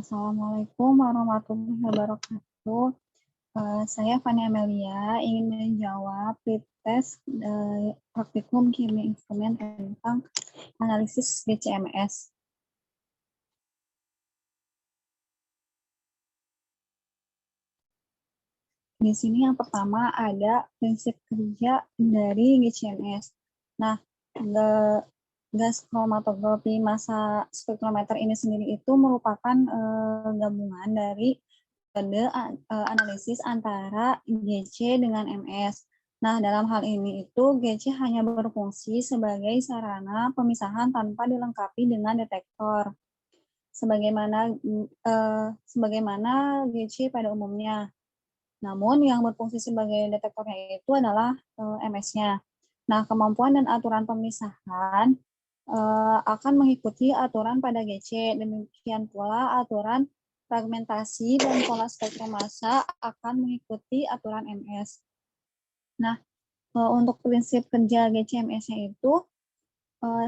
Assalamualaikum warahmatullahi wabarakatuh. Saya Fani Amelia ingin menjawab pretest praktikum kimia instrumen tentang analisis GCMS. Di sini yang pertama ada prinsip kerja dari GCMS. Nah, gas kromatografi massa spektrometer ini sendiri itu merupakan gabungan dari metode analisis antara GC dengan MS. Nah, dalam hal ini itu GC hanya berfungsi sebagai sarana pemisahan tanpa dilengkapi dengan detektor. Sebagaimana GC pada umumnya. Namun yang berfungsi sebagai detektornya itu adalah MS-nya. Nah, kemampuan dan aturan pemisahan akan mengikuti aturan pada GC. Demikian pula aturan fragmentasi dan pola spektrum massa akan mengikuti aturan MS. Nah, untuk prinsip kerja GCMS-nya itu,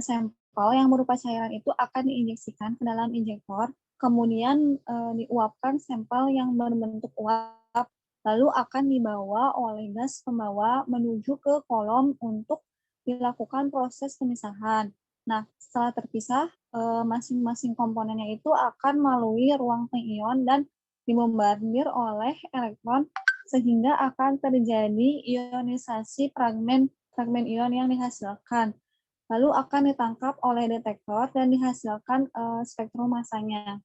sampel yang berupa cairan itu akan diinjeksikan ke dalam injektor, kemudian diuapkan sampel yang berbentuk uap, lalu akan dibawa oleh gas pembawa menuju ke kolom untuk dilakukan proses pemisahan. Nah, setelah terpisah, masing-masing komponennya itu akan melalui ruang pengion dan dibombardir oleh elektron sehingga akan terjadi ionisasi fragmen ion yang dihasilkan. Lalu akan ditangkap oleh detektor dan dihasilkan spektrum massanya.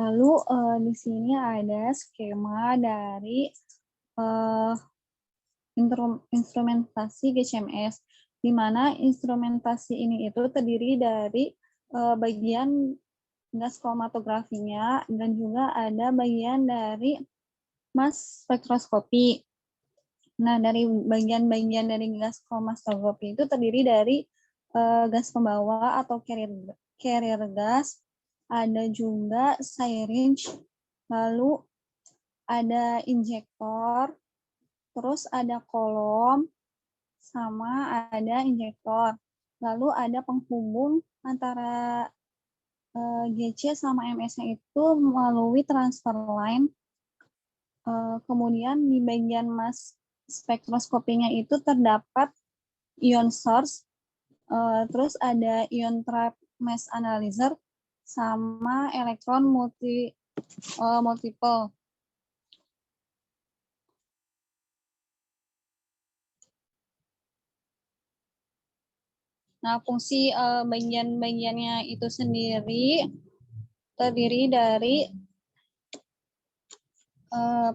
Lalu di sini ada skema dari instrumentasi GCMS, di mana instrumentasi ini itu terdiri dari bagian gas kromatografinya dan juga ada bagian dari mass spektroskopi. Nah, dari bagian-bagian dari gas kromatografi itu terdiri dari gas pembawa atau carrier gas, ada juga syringe, lalu ada injektor, terus ada kolom, sama ada injektor. Lalu ada penghubung antara GC sama MS-nya itu melalui transfer line. Kemudian di bagian mass spektroskopinya itu terdapat ion source, terus ada ion trap mass analyzer, sama elektron multiple. Nah, fungsi bagian-bagiannya itu sendiri terdiri dari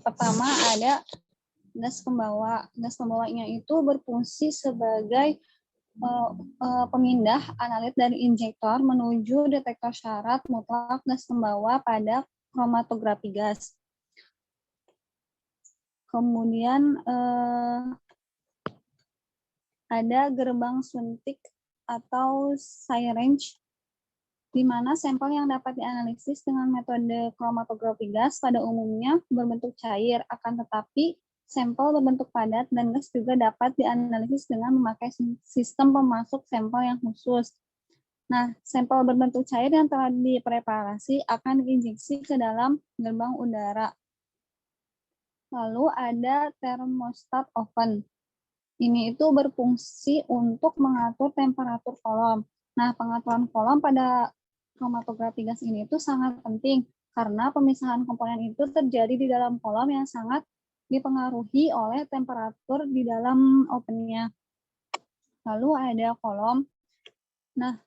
pertama ada gas pembawa. Gas pembawanya itu berfungsi sebagai pemindah analit dari injektor menuju detektor syarat mutlak gas pembawa pada kromatografi gas. Kemudian ada gerbang suntik atau syringe, di mana sampel yang dapat dianalisis dengan metode kromatografi gas pada umumnya berbentuk cair, akan tetapi sampel berbentuk padat dan gas juga dapat dianalisis dengan memakai sistem pemasuk sampel yang khusus. Nah, sampel berbentuk cair yang telah dipreparasi akan diinjeksi ke dalam gerbang udara. Lalu ada thermostat oven. Ini itu berfungsi untuk mengatur temperatur kolom. Nah, pengaturan kolom pada kromatografi gas ini itu sangat penting karena pemisahan komponen itu terjadi di dalam kolom yang sangat dipengaruhi oleh temperatur di dalam ovennya. Lalu ada kolom. Nah,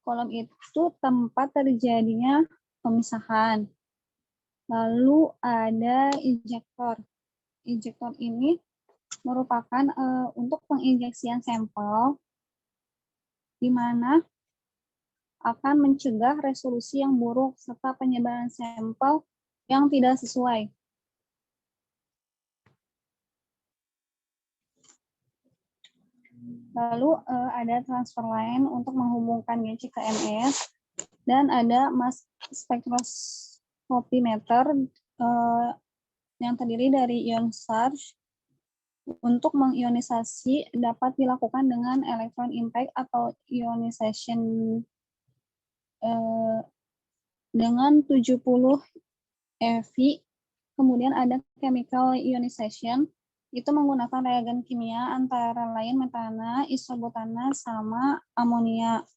kolom itu tempat terjadinya pemisahan. Lalu ada injektor. Injektor ini merupakan untuk penginjeksian sampel di mana akan mencegah resolusi yang buruk serta penyebaran sampel yang tidak sesuai. Lalu ada transfer line untuk menghubungkan GC ke MS, dan ada mass spektroskopimeter yang terdiri dari ion charge, Untuk mengionisasi dapat dilakukan dengan electron impact atau ionization dengan 70 eV. Kemudian ada chemical ionization, itu menggunakan reagen kimia antara lain metana, isobutana, sama amonia.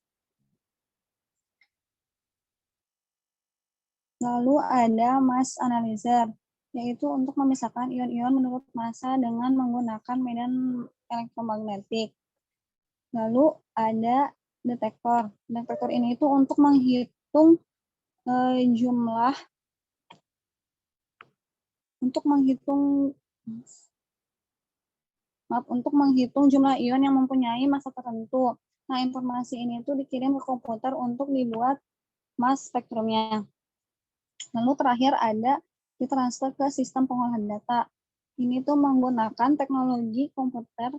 Lalu ada mass analyzer, yaitu untuk memisahkan ion-ion menurut massa dengan menggunakan medan elektromagnetik. Lalu ada detektor. Detektor ini itu untuk menghitung jumlah ion yang mempunyai massa tertentu. Nah, informasi ini itu dikirim ke komputer untuk dibuat mass spektrumnya. Lalu terakhir ada ditransfer ke sistem pengolahan data. Ini tuh menggunakan teknologi komputer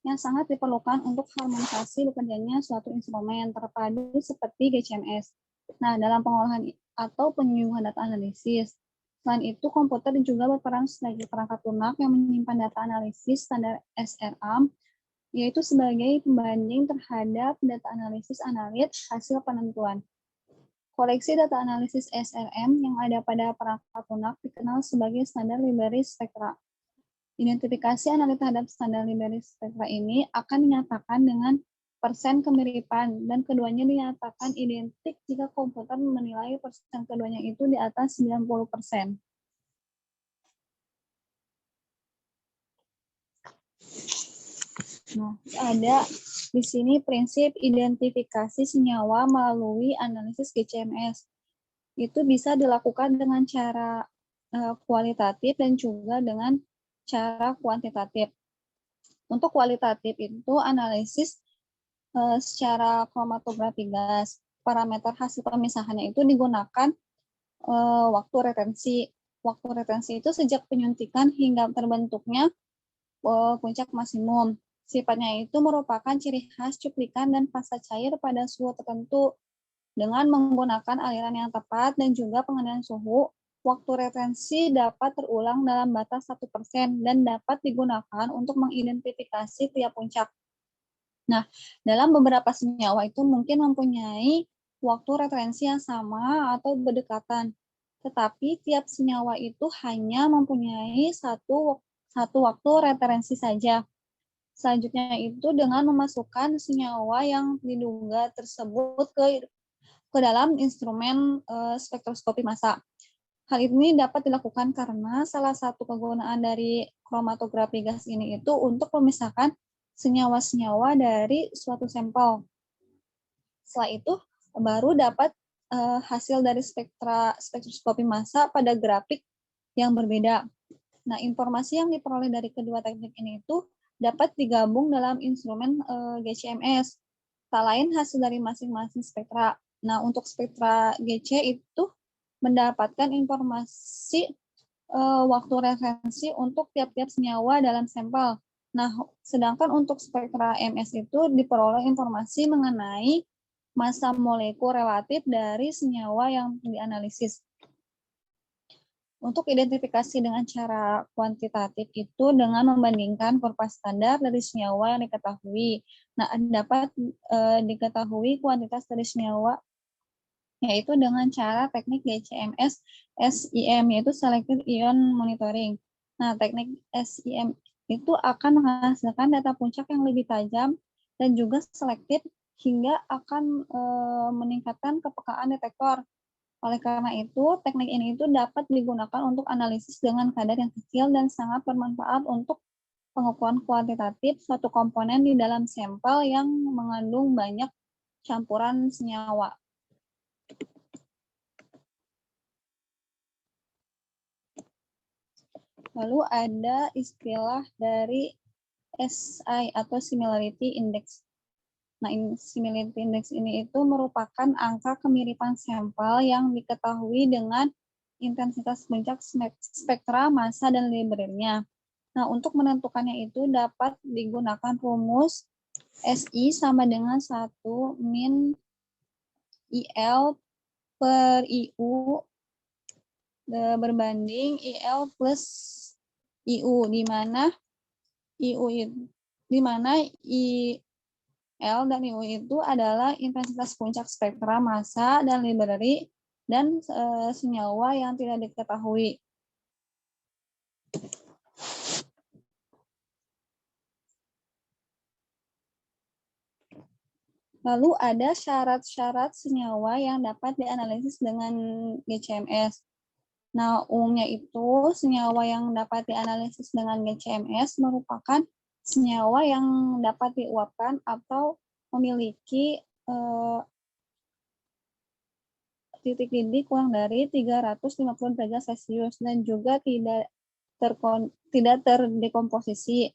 yang sangat diperlukan untuk harmonisasi bekerjanya suatu instrumen terpadu seperti GCMS. Nah, dalam pengolahan atau penyuluhan data analisis. Selain itu, komputer juga berperan sebagai perangkat lunak yang menyimpan data analisis standar SRAM, yaitu sebagai pembanding terhadap data analisis analit hasil penentuan. Koleksi data analisis SRM yang ada pada perangkat lunak dikenal sebagai standar library spektra. Identifikasi analit terhadap standar library spektra ini akan dinyatakan dengan persen kemiripan, dan keduanya dinyatakan identik jika komputer menilai persen keduanya itu di atas 90%. Nah, ada di sini prinsip identifikasi senyawa melalui analisis GCMS. Itu bisa dilakukan dengan cara kualitatif dan juga dengan cara kuantitatif. Untuk kualitatif itu analisis secara kromatografi gas. Parameter hasil pemisahannya itu digunakan waktu retensi. Waktu retensi itu sejak penyuntikan hingga terbentuknya puncak maksimum. Sifatnya itu merupakan ciri khas cuplikan dan fasa cair pada suhu tertentu. Dengan menggunakan aliran yang tepat dan juga pengendalian suhu, waktu retensi dapat terulang dalam batas 1% dan dapat digunakan untuk mengidentifikasi tiap puncak. Nah, dalam beberapa senyawa itu mungkin mempunyai waktu referensi yang sama atau berdekatan, tetapi tiap senyawa itu hanya mempunyai satu waktu referensi saja. Selanjutnya itu dengan memasukkan senyawa yang diduga tersebut ke dalam instrumen spektroskopi massa. Hal ini dapat dilakukan karena salah satu kegunaan dari kromatografi gas ini itu untuk memisahkan senyawa-senyawa dari suatu sampel. Setelah itu baru dapat hasil dari spektroskopi massa pada grafik yang berbeda. Nah, informasi yang diperoleh dari kedua teknik ini itu dapat digabung dalam instrumen GCMS. Tak lain hasil dari masing-masing spektra. Nah, untuk spektra GC itu mendapatkan informasi waktu referensi untuk tiap-tiap senyawa dalam sampel. Nah, sedangkan untuk spektra MS itu diperoleh informasi mengenai massa molekul relatif dari senyawa yang dianalisis. Untuk identifikasi dengan cara kuantitatif itu dengan membandingkan kurva standar dari senyawa yang diketahui. Nah, dapat diketahui kuantitas dari senyawa yaitu dengan cara teknik GCMS SIM, yaitu Selected Ion Monitoring. Nah, teknik SIM itu akan menghasilkan data puncak yang lebih tajam dan juga selektif hingga akan meningkatkan kepekaan detektor. Oleh karena itu, teknik ini itu dapat digunakan untuk analisis dengan kadar yang kecil dan sangat bermanfaat untuk pengukuran kuantitatif suatu komponen di dalam sampel yang mengandung banyak campuran senyawa. Lalu ada istilah dari SI atau Similarity Index. Nah, Similarity Index ini itu merupakan angka kemiripan sampel yang diketahui dengan intensitas puncak spektra, massa, dan library-nya. Nah, untuk menentukannya itu dapat digunakan rumus SI sama dengan 1 min IL per IU berbanding IL plus IU, di mana IU di mana IL dan IU itu adalah intensitas puncak spektra, massa, dan library, dan senyawa yang tidak diketahui. Lalu ada syarat-syarat senyawa yang dapat dianalisis dengan GCMS. Nah, umumnya itu senyawa yang dapat dianalisis dengan GCMS merupakan senyawa yang dapat diuapkan atau memiliki titik didih kurang dari 350 derajat Celcius dan juga tidak terdekomposisi.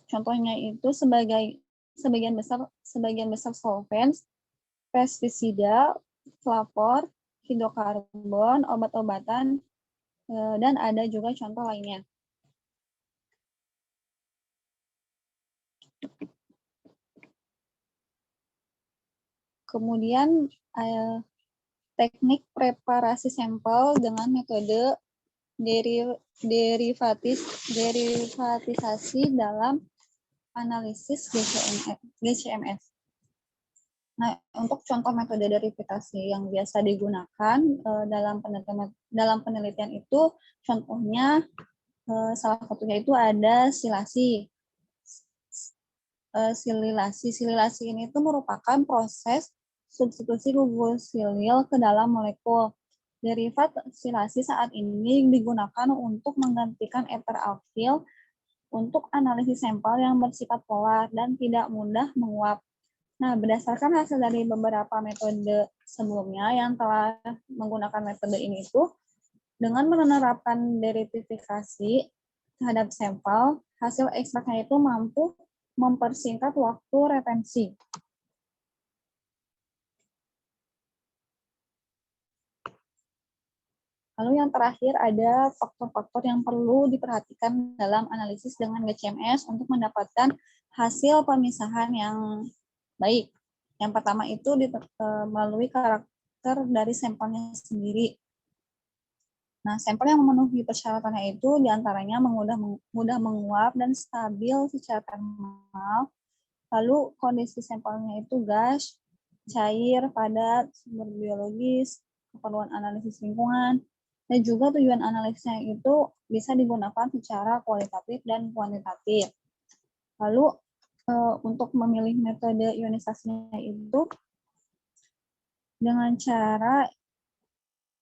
Contohnya itu sebagian besar solvens, pestisida, flavor, hidrokarbon, obat-obatan, dan ada juga contoh lainnya. Kemudian teknik preparasi sampel dengan metode derivatisasi dalam analisis GCMS. Nah, untuk contoh metode derivatisasi yang biasa digunakan dalam penelitian itu, contohnya salah satunya itu ada silasi. Sililasi ini itu merupakan proses substitusi gugus silil ke dalam molekul. Derivat silasi saat ini digunakan untuk menggantikan ether alkyl untuk analisis sampel yang bersifat polar dan tidak mudah menguap. Nah, berdasarkan hasil dari beberapa metode sebelumnya yang telah menggunakan metode ini itu, dengan menerapkan derivifikasi terhadap sampel, hasil ekstraknya itu mampu mempersingkat waktu retensi. Lalu yang terakhir ada faktor-faktor yang perlu diperhatikan dalam analisis dengan GCMS untuk mendapatkan hasil pemisahan yang baik. Yang pertama itu melalui karakter dari sampelnya sendiri. Nah, sampel yang memenuhi persyaratannya itu diantaranya mudah menguap dan stabil secara termal. Lalu kondisi sampelnya itu gas, cair, padat, sumber biologis, keperluan analisis lingkungan, dan juga tujuan analisisnya itu bisa digunakan secara kualitatif dan kuantitatif. Lalu untuk memilih metode ionisasinya itu dengan cara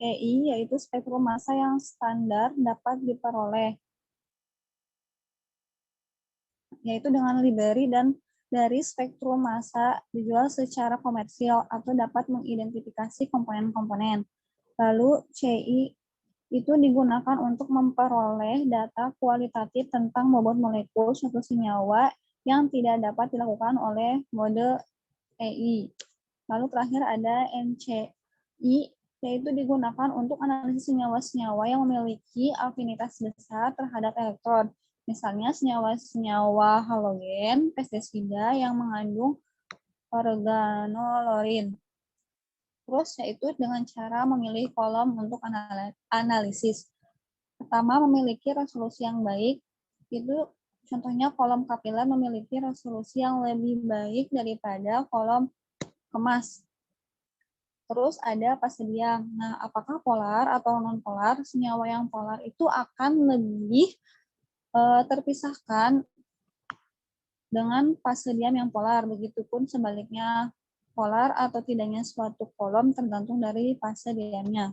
EI, yaitu spektrum massa yang standar dapat diperoleh, yaitu dengan library dan dari spektrum massa dijual secara komersial atau dapat mengidentifikasi komponen-komponen. Lalu CI itu digunakan untuk memperoleh data kualitatif tentang bobot molekul suatu senyawa yang tidak dapat dilakukan oleh mode EI. Lalu terakhir ada NCI, yaitu digunakan untuk analisis senyawa-senyawa yang memiliki afinitas besar terhadap elektron. Misalnya senyawa-senyawa halogen, pestisida yang mengandung organolorin. Terus yaitu dengan cara memilih kolom untuk analisis. Pertama, memiliki resolusi yang baik. Itu contohnya kolom kapiler memiliki resolusi yang lebih baik daripada kolom kemas. Terus ada fase diam. Nah, apakah polar atau non-polar? Senyawa yang polar itu akan lebih terpisahkan dengan fase diam yang polar. Begitupun sebaliknya, polar atau tidaknya suatu kolom tergantung dari fase diamnya.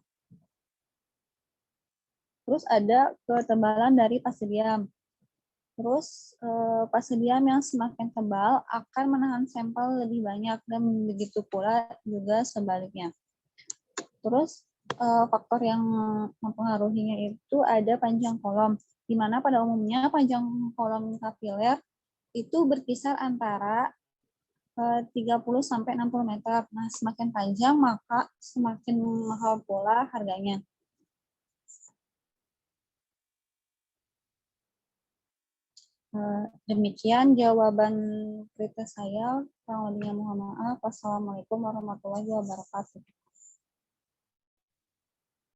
Terus ada ketebalan dari fase diam. Terus fase diam yang semakin tebal akan menahan sampel lebih banyak dan begitu pula juga sebaliknya. Terus faktor yang mempengaruhinya itu ada panjang kolom, di mana pada umumnya panjang kolom kapiler itu berkisar antara 30 sampai 60 meter. Nah, semakin panjang maka semakin mahal pula harganya. Demikian jawaban kritik saya. Kurang lebihnya mohon maaf. Wassalamualaikum warahmatullahi wabarakatuh.